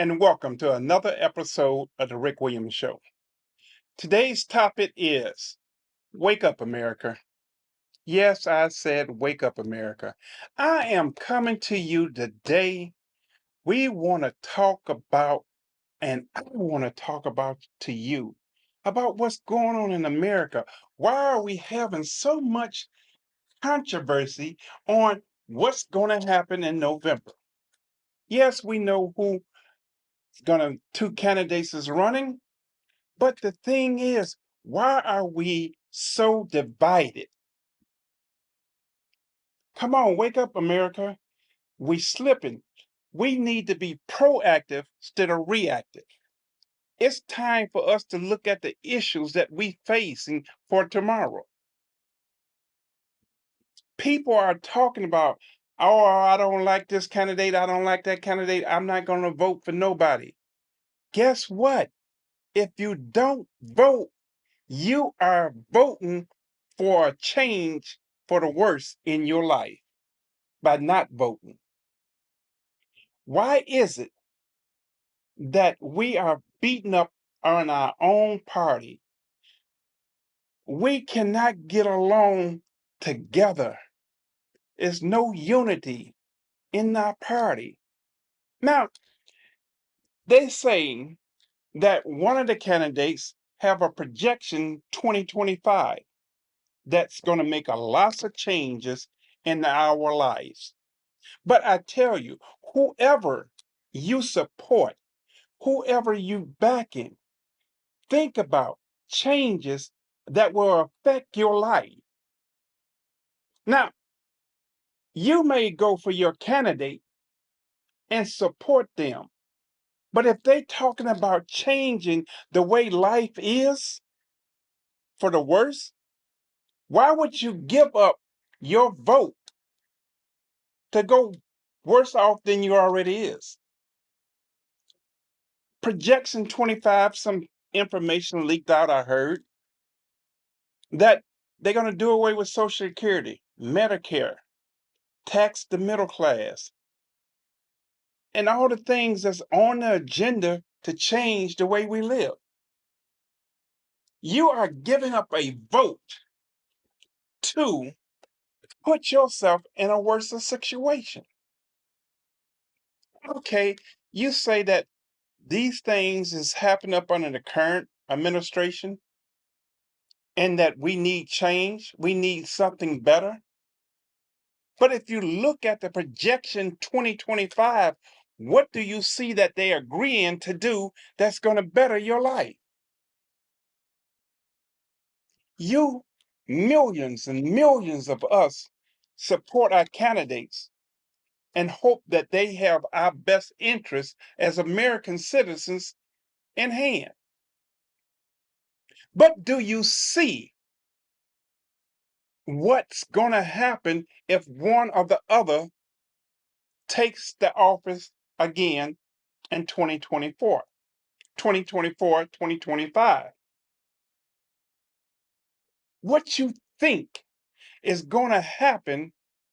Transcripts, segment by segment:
and welcome to another episode of The Rick Williams Show. Today's topic is Wake Up America. Yes, I said Wake Up America. I am coming to you today. We want to talk about, and I want to talk about to you about what's going on in America. Why are we having so much controversy on what's going to happen in November? Yes, we know who two candidates is running. But the thing is, why are we so divided? Come on, wake up, America. We slipping. We need to be proactive instead of reactive. It's time for us to look at the issues that we facing for tomorrow. People are talking about, oh, I don't like this candidate. I don't like that candidate. I'm not going to vote for nobody. Guess what? If you don't vote, you are voting for a change for the worse in your life by not voting. Why is it that we are beating up on our own party? We cannot get along together. There's no unity in our party. Now, they say that one of the candidates have a projection 2025 that's going to make a lot of changes in our lives. But I tell you, whoever you support, whoever you backing, think about changes that will affect your life. Now, you may go for your candidate and support them, but if they're talking about changing the way life is for the worse, why would you give up your vote to go worse off than you already is? Projection 25, some information leaked out, I heard, that they're going to do away with Social Security, Medicare, tax the middle class, and all the things that's on the agenda to change the way we live. You are giving up a vote to put yourself in a worse situation. Okay, you say that these things is happening up under the current administration and that we need change, we need something better. But if you look at the projection 2025, what do you see that they're agreeing to do that's going to better your life? You, millions and millions of us, support our candidates and hope that they have our best interests as American citizens in hand. But do you see what's going to happen if one or the other takes the office again in 2024, 2025? What you think is going to happen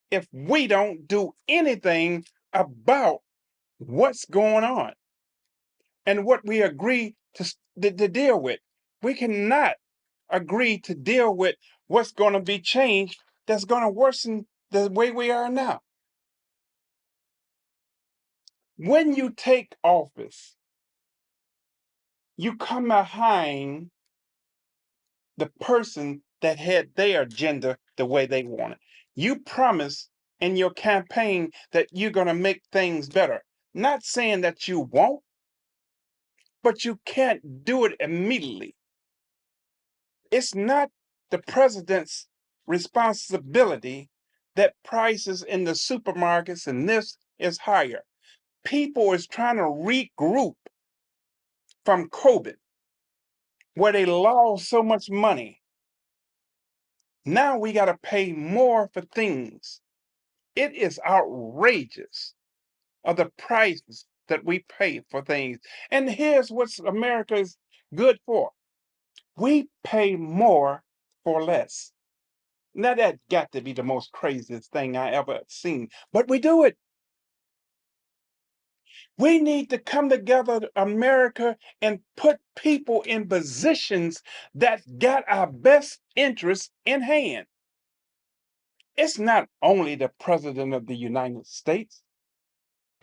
if we don't do anything about what's going on and what we agree to deal with? We cannot agree to deal with what's going to be changed that's going to worsen the way we are now. When you take office, you come behind the person that had their agenda the way they want it. You promise in your campaign that you're going to make things better. Not saying that you won't, but you can't do it immediately. It's not the president's responsibility that prices in the supermarkets and this is higher. People is trying to regroup from COVID, where they lost so much money. Now we got to pay more for things. It is outrageous of the prices that we pay for things. And here's what America is good for. We pay more for less. Now that got to be the most craziest thing I ever seen. But we do it. We need to come together, America, and put people in positions that got our best interests in hand. It's not only the President of the United States,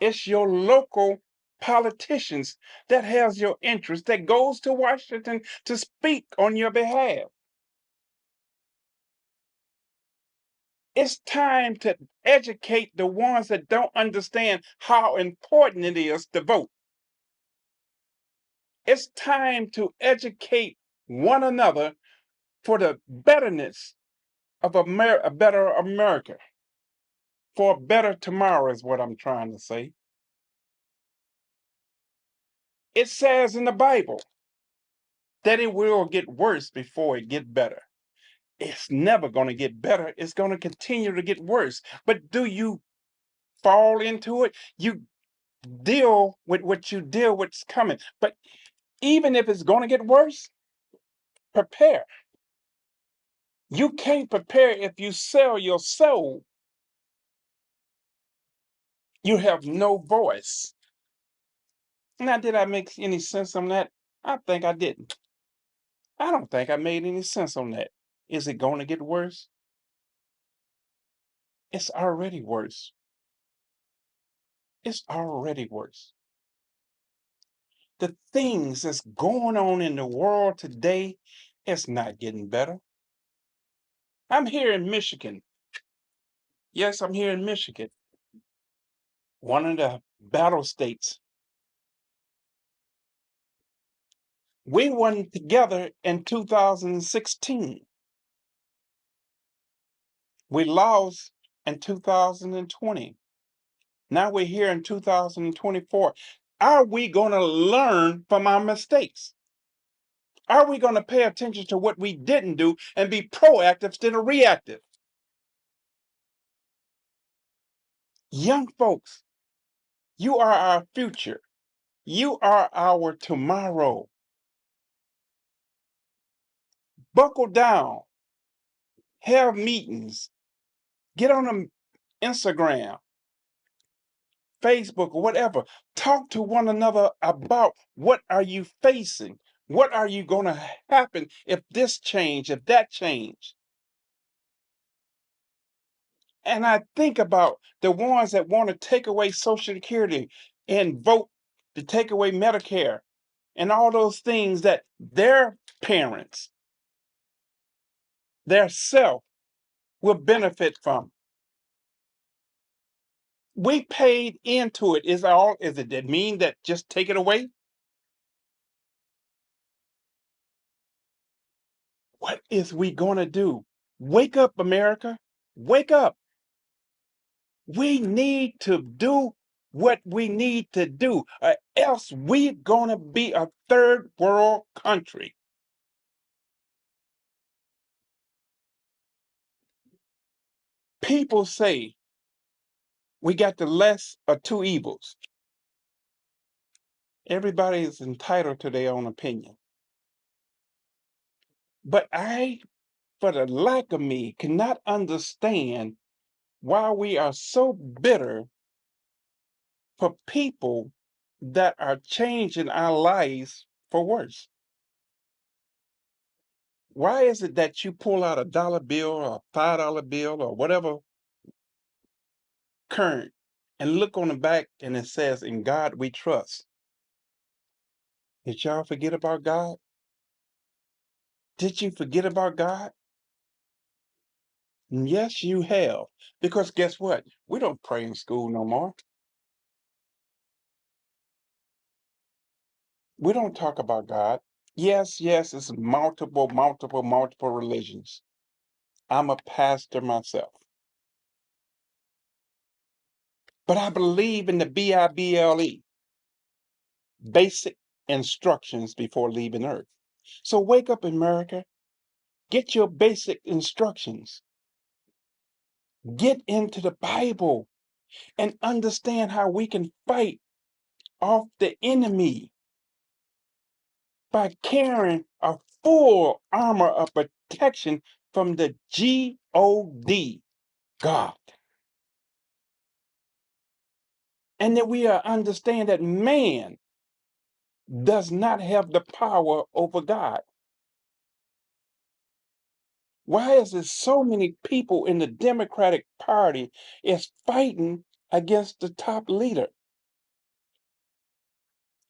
it's your local politicians that has your interest, that goes to Washington to speak on your behalf. It's time to educate the ones that don't understand how important it is to vote. It's time to educate one another for the betterness of a better America, for a better tomorrow, is what I'm trying to say. It says in the Bible that it will get worse before it get better. It's never going to get better. It's going to continue to get worse. But do you fall into it? You deal with what you deal what's coming. But even if it's going to get worse, prepare. You can't prepare if you sell your soul. You have no voice. Now, did I make any sense on that? I think I didn't. I don't think I made any sense on that. Is it going to get worse? It's already worse. It's already worse. The things that's going on in the world today, it's not getting better. I'm here in Michigan. Yes, I'm here in Michigan, one of the battle states. We won together in 2016. We lost in 2020. Now we're here in 2024. Are we going to learn from our mistakes? Are we going to pay attention to what we didn't do and be proactive instead of reactive? Young folks, you are our future. You are our tomorrow. Buckle down, have meetings, get on Instagram, Facebook, or whatever. Talk to one another about what are you facing? What are you going to happen if this change, if that change? And I think about the ones that want to take away Social Security and vote to take away Medicare and all those things that their parents, their self will benefit from. We paid into it. Is it that mean that just take it away? What is we gonna do? Wake up, America. Wake up. We need to do what we need to do, or else we're gonna be a third world country. People say we got the less of two evils. Everybody is entitled to their own opinion. But I, for the lack of me, cannot understand why we are so bitter for people that are changing our lives for worse. Why is it that you pull out $1 bill or a $5 bill or whatever current and look on the back and it says, "In God we trust"? Did y'all forget about God? Did you forget about God? Yes, you have. Because guess what? We don't pray in school no more. We don't talk about God. Yes, yes, it's multiple religions. I'm a pastor myself. But I believe in the BIBLE, basic instructions before leaving Earth. So wake up, America. Get your basic instructions. Get into the Bible and understand how we can fight off the enemy by carrying a full armor of protection from the God. God. And that we understand that man does not have the power over God. Why is there so many people in the Democratic Party is fighting against the top leader?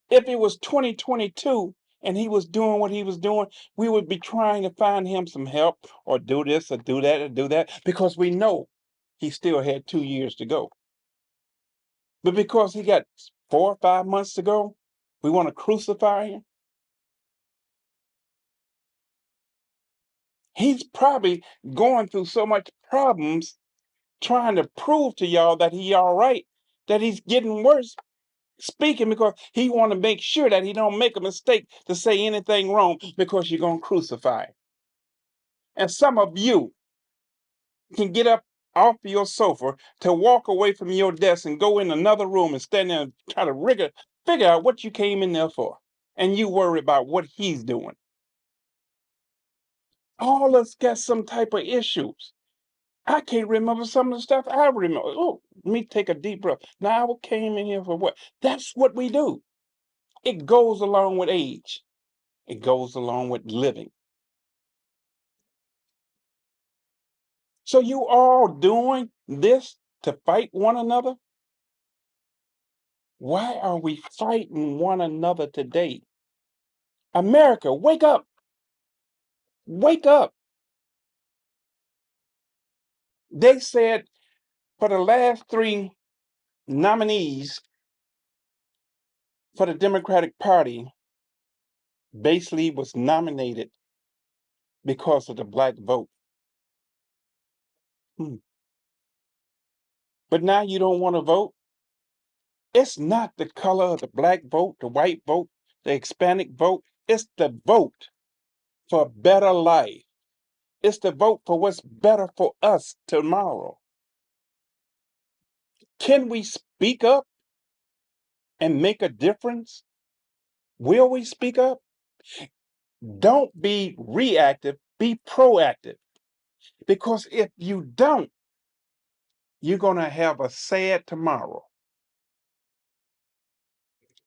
If it was 2022 and he was doing what he was doing, we would be trying to find him some help or do this or do that or do that because we know he still had 2 years to go. But because he got 4 or 5 months to go, we want to crucify him. He's probably going through so much problems trying to prove to y'all that he all right, that he's getting worse speaking because he want to make sure that he don't make a mistake to say anything wrong because you're going to crucify him. And some of you can get up off your sofa to walk away from your desk and go in another room and stand there and try to figure out what you came in there for. And you worry about what he's doing. All of us got some type of issues. I can't remember some of the stuff I remember. Oh, let me take a deep breath. Now I came in here for what? That's what we do. It goes along with age. It goes along with living. So you all doing this to fight one another? Why are we fighting one another today? America, wake up. Wake up. They said for the last three nominees for the Democratic Party basically was nominated because of the black vote. Hmm. But now you don't want to vote? It's not the color of the black vote, the white vote, the Hispanic vote. It's the vote for a better life. It's the vote for what's better for us tomorrow. Can we speak up and make a difference? Will we speak up? Don't be reactive, be proactive. Because if you don't, you're going to have a sad tomorrow.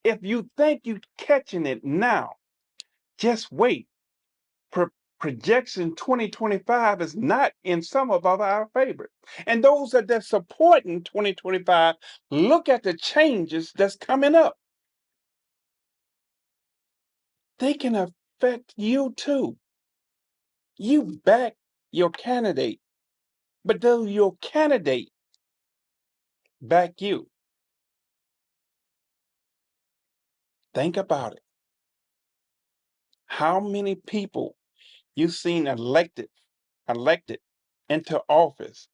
If you think you're catching it now, just wait. Projection 2025 is not in some of our favor. And those that are supporting 2025, look at the changes that's coming up. They can affect you too. You back your candidate, but does your candidate back you? Think about it. How many people you seen elected into office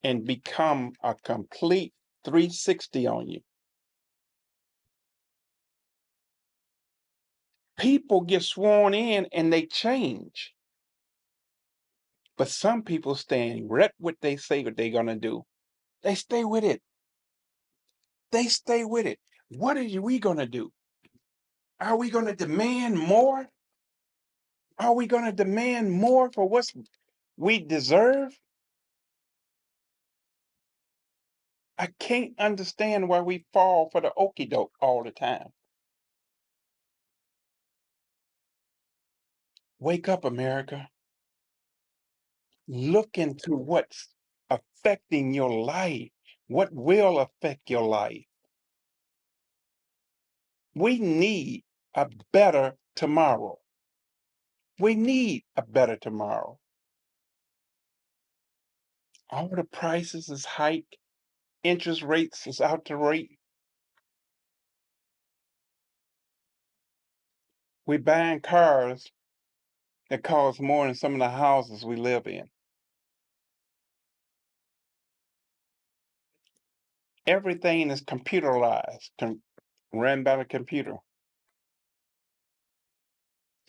and become a complete 360 on you? People get sworn in and they change. But some people stand right what they say what they're gonna do. They stay with it. They stay with it. What are we gonna do? Are we gonna demand more? Are we gonna demand more for what we deserve? I can't understand why we fall for the okey doke all the time. Wake up, America. Look into what's affecting your life, what will affect your life. We need a better tomorrow. We need a better tomorrow. All the prices is hiked, interest rates is out the rate. We buying cars that cost more than some of the houses we live in. Everything is computerized, ran by the computer.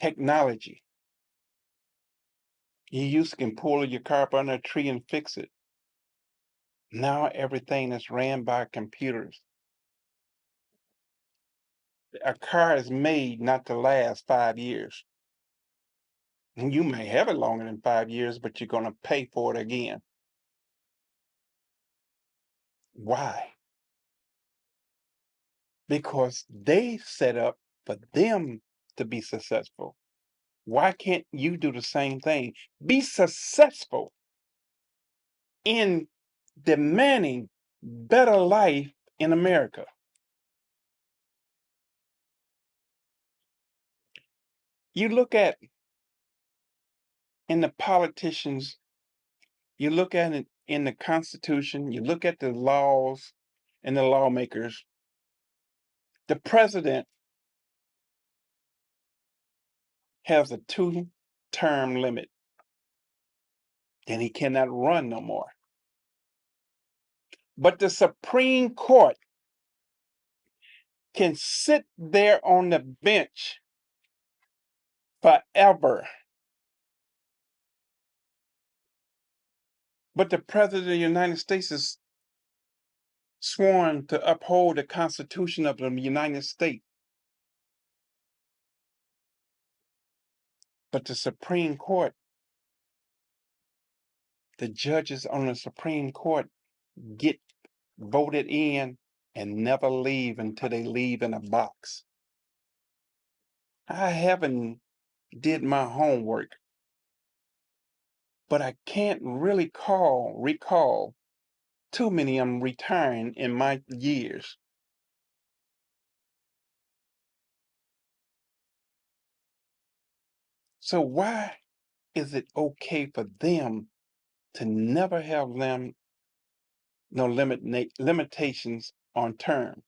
Technology. You used to can pull your car up under a tree and fix it. Now everything is ran by computers. A car is made not to last 5 years. And you may have it longer than 5 years, but you're going to pay for it again. Why? because they set up for them to be successful. Why can't you do the same thing? Be successful in demanding better life in America. You look at in the politicians, you look at it in the Constitution, you look at the laws and the lawmakers. The president has a 2-term limit and he cannot run no more. But the Supreme Court can sit there on the bench forever. But the President of the United States is sworn to uphold the Constitution of the United States. But the Supreme Court, the judges on the Supreme Court get voted in and never leave until they leave in a box. I haven't did my homework, but I can't really recall too many of them retiring in my years. So why is it okay for them to never have them no limitations on term?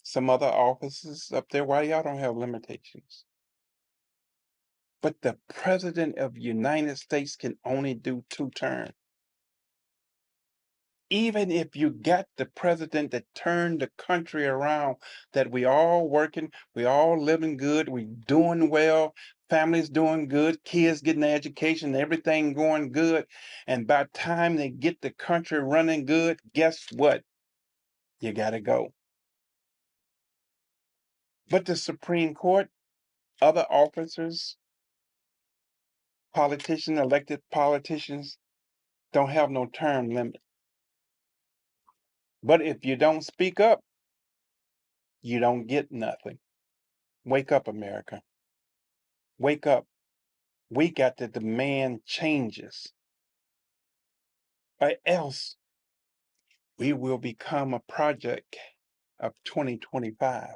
Some other offices up there, why y'all don't have limitations? But the President of the United States can only do 2 terms. Even if you got the president that turned the country around, that we all working, we all living good, we doing well, families doing good, kids getting their education, everything going good, and by the time they get the country running good, guess what? You got to go. But the Supreme Court, other officers, politicians, elected politicians, don't have no term limit. But if you don't speak up, you don't get nothing. Wake up, America. Wake up. We got to demand changes, or else we will become a project of 2025.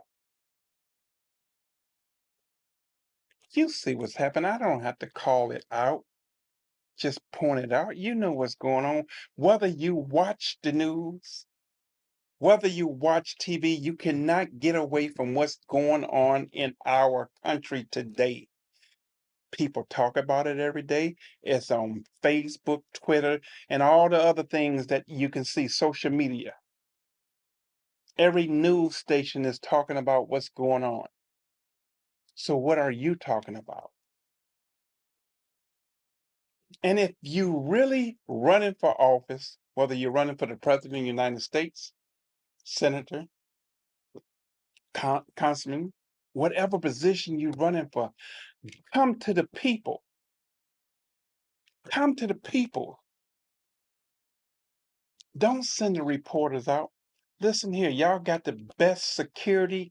You see what's happening. I don't have to call it out, just point it out. You know what's going on. Whether you watch the news, whether you watch TV, you cannot get away from what's going on in our country today. People talk about it every day. It's on Facebook, Twitter, and all the other things that you can see, social media. Every news station is talking about what's going on. So what are you talking about? And if you really running for office, whether you're running for the president of the United States, senator, councilman, whatever position you're running for, come to the people. Come to the people. Don't send the reporters out. Listen here, y'all got the best security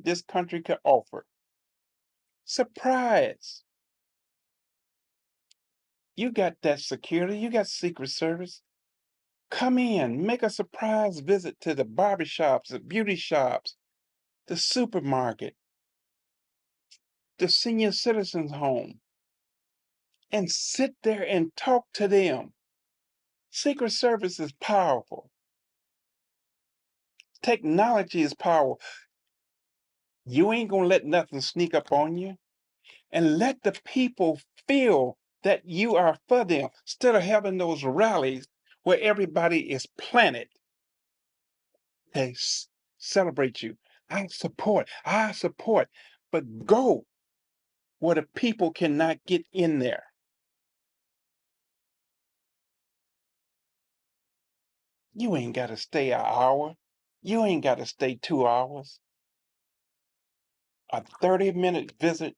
this country could offer. Surprise. You got that security, you got Secret Service. Come in, make a surprise visit to the barber shops, the beauty shops, the supermarket, the senior citizens home, and sit there and talk to them. Secret Service is powerful. Technology is powerful. You ain't gonna let nothing sneak up on you. And let the people feel that you are for them instead of having those rallies where everybody is planted. They celebrate you. I support, but go where the people cannot get in there. You ain't got to stay an hour. You ain't got to stay 2 hours. A 30-minute visit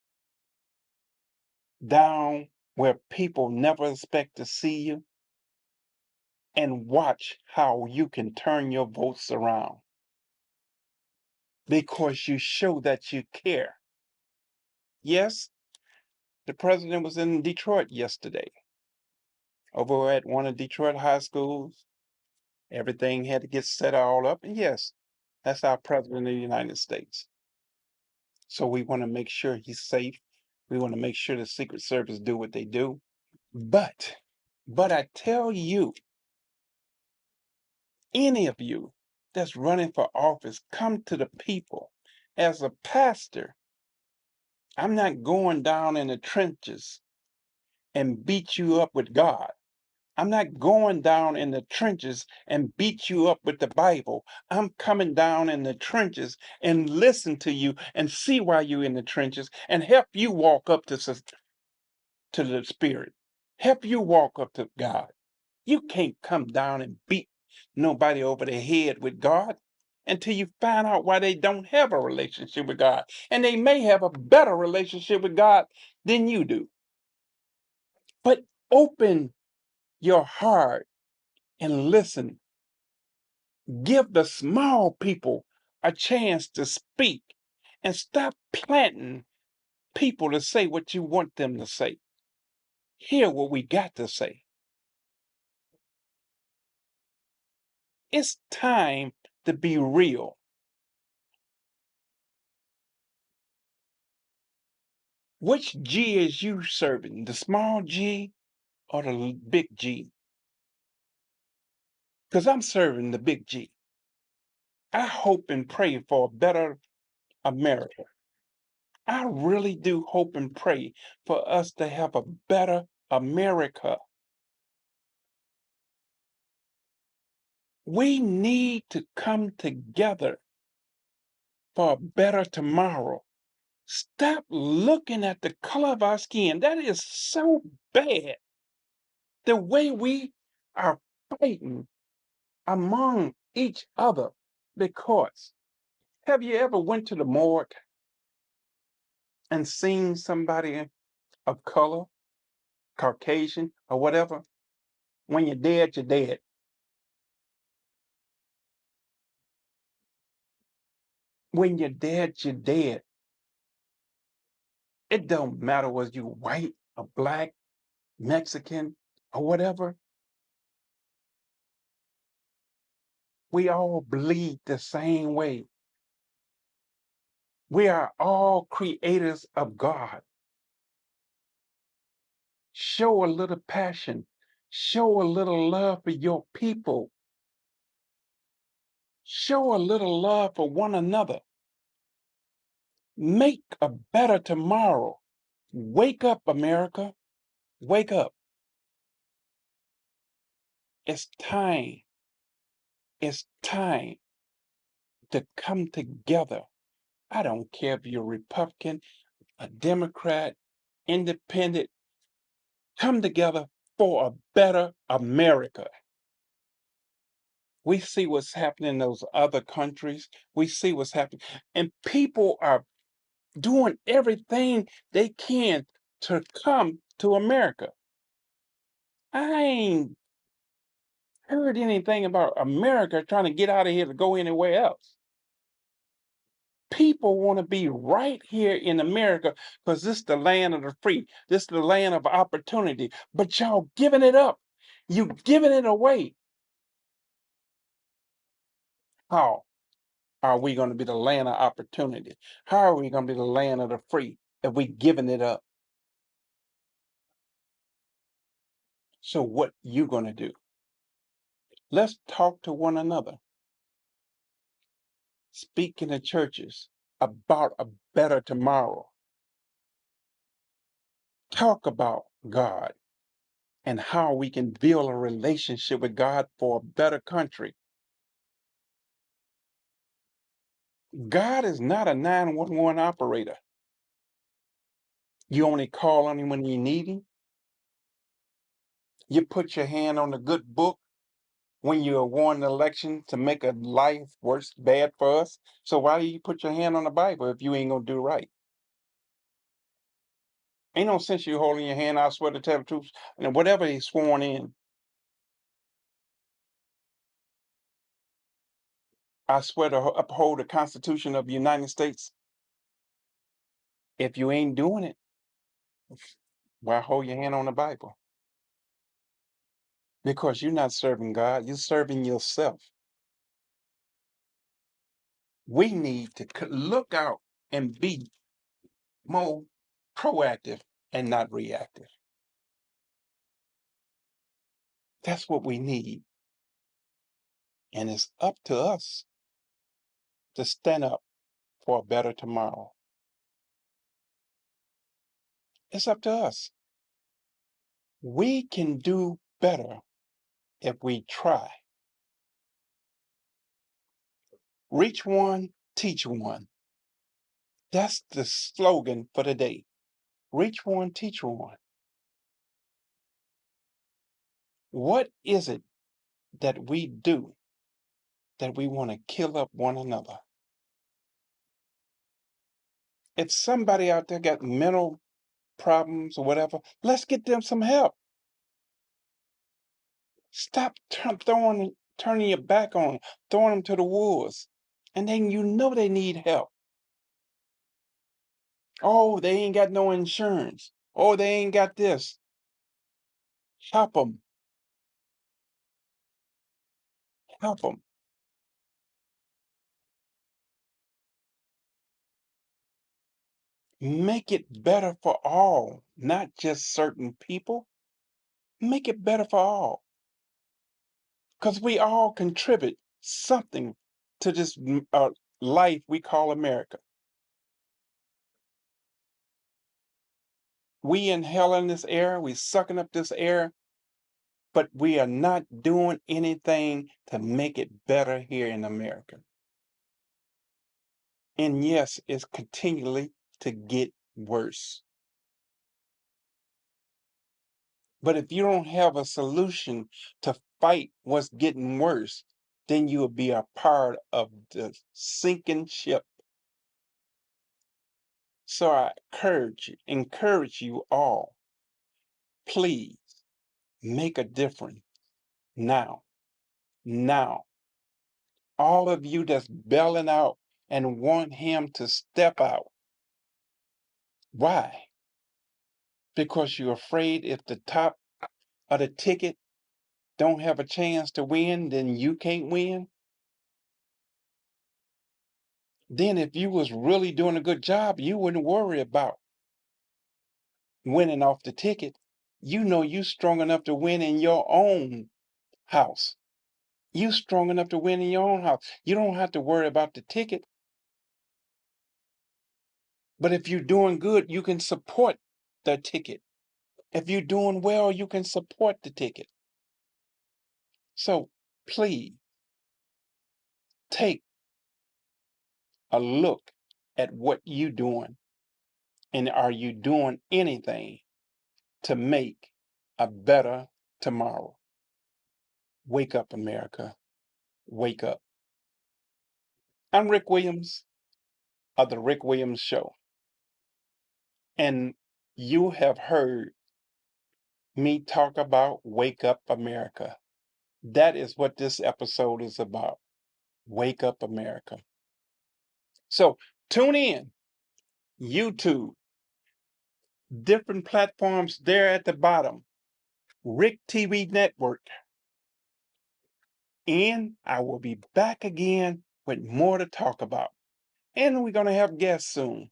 down where people never expect to see you and watch how you can turn your votes around. because you show that you care. Yes, the president was in Detroit yesterday, over at one of Detroit high schools. Everything had to get set all up. And yes, that's our president of the United States. So we want to make sure he's safe. We want to make sure the Secret Service do what they do. But, but I tell you, any of you that's running for office, come to the people. As a pastor, I'm not going down in the trenches and beat you up with God. I'm not going down in the trenches and beat you up with the Bible. I'm coming down in the trenches and listen to you and see why you're in the trenches and help you walk up to the Spirit. Help you walk up to God. You can't come down and beat nobody over the head with God until you find out why they don't have a relationship with God. And they may have a better relationship with God than you do. But open your heart and listen. Give the small people a chance to speak and stop planting people to say what you want them to say. Hear what we got to say. It's time to be real. Which G is you serving? The small G or the big G? Because I'm serving the big G. I hope and pray for a better America. I really do hope and pray for us to have a better America. We need to come together for a better tomorrow. Stop looking at the color of our skin. That is so bad. The way we are fighting among each other. Because have you ever went to the morgue and seen somebody of color, Caucasian or whatever? When you're dead, you're dead. When you're dead, you're dead. It don't matter whether you white or black, Mexican or whatever. We all bleed the same way. We are all creators of God. Show a little passion. Show a little love for your people. Show a little love for one another. Make a better tomorrow. Wake up, America. Wake up. It's time. It's time to come together. I don't care if you're a Republican, a Democrat, independent. Come together for a better America. We see what's happening in those other countries. We see what's happening. And people are doing everything they can to come to America. I ain't heard anything about America trying to get out of here to go anywhere else. People want to be right here in America because this is the land of the free. This is the land of opportunity. But y'all giving it up. You giving it away. How are we going to be the land of opportunity? How are we going to be the land of the free if we giving it up? So what you going to do? Let's talk to one another. Speak in the churches about a better tomorrow. Talk about God and how we can build a relationship with God for a better country. God is not a 911 operator. You only call on him when you need him. You put your hand on the good book when you won an election to make a life worse bad for us. So why do you put your hand on the Bible if you ain't gonna do right? Ain't no sense you holding your hand, I swear to tell the truth, and whatever he's sworn in. I swear to uphold the Constitution of the United States. If you ain't doing it, why hold your hand on the Bible? Because you're not serving God, you're serving yourself. We need to look out and be more proactive and not reactive. That's what we need. And it's up to us to stand up for a better tomorrow. It's up to us. We can do better if we try. Reach one, teach one. That's the slogan for the day. Reach one, teach one. What is it that we do that we want to kill up one another? If somebody out there got mental problems or whatever, let's get them some help. Stop turning your back on them, throwing them to the wolves. And then you know they need help. Oh, they ain't got no insurance. Oh, they ain't got this. Help them. Help them. Make it better for all, not just certain people. Make it better for all. Because we all contribute something to this life we call America. We inhaling this air, we sucking up this air, but we are not doing anything to make it better here in America. And yes, it's continually to get worse. But if you don't have a solution to fight what's getting worse, then you will be a part of the sinking ship. So I encourage you all, please make a difference now. Now. All of you that's bailing out and want him to step out. Why? Because you're afraid if the top of the ticket don't have a chance to win, then you can't win? Then if you was really doing a good job, you wouldn't worry about winning off the ticket. You know you strong enough to win in your own house. You strong enough to win in your own house. You don't have to worry about the ticket. But if you're doing good, you can support the ticket. If you're doing well, you can support the ticket. So please take a look at what you're doing, and are you doing anything to make a better tomorrow? Wake up, America. Wake up. I'm Rick Williams of The Rick Williams Show, and you have heard me talk about Wake Up, America. That is what this episode is about. Wake Up, America. So tune in, YouTube, different platforms there at the bottom, Rick TV Network. And I will be back again with more to talk about. And we're going to have guests soon.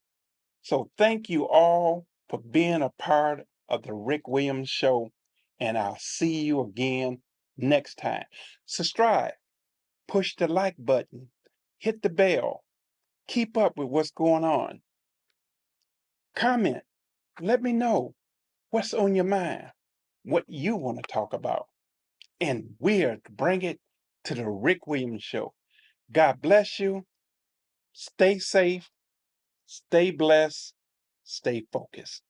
So thank you all for being a part of the Rick Williams Show. And I'll see you again next time. Subscribe, push the like button, hit the bell, keep up with what's going on. Comment, let me know what's on your mind, what you want to talk about. And we'll bring it to the Rick Williams Show. God bless you. Stay safe, stay blessed, stay focused.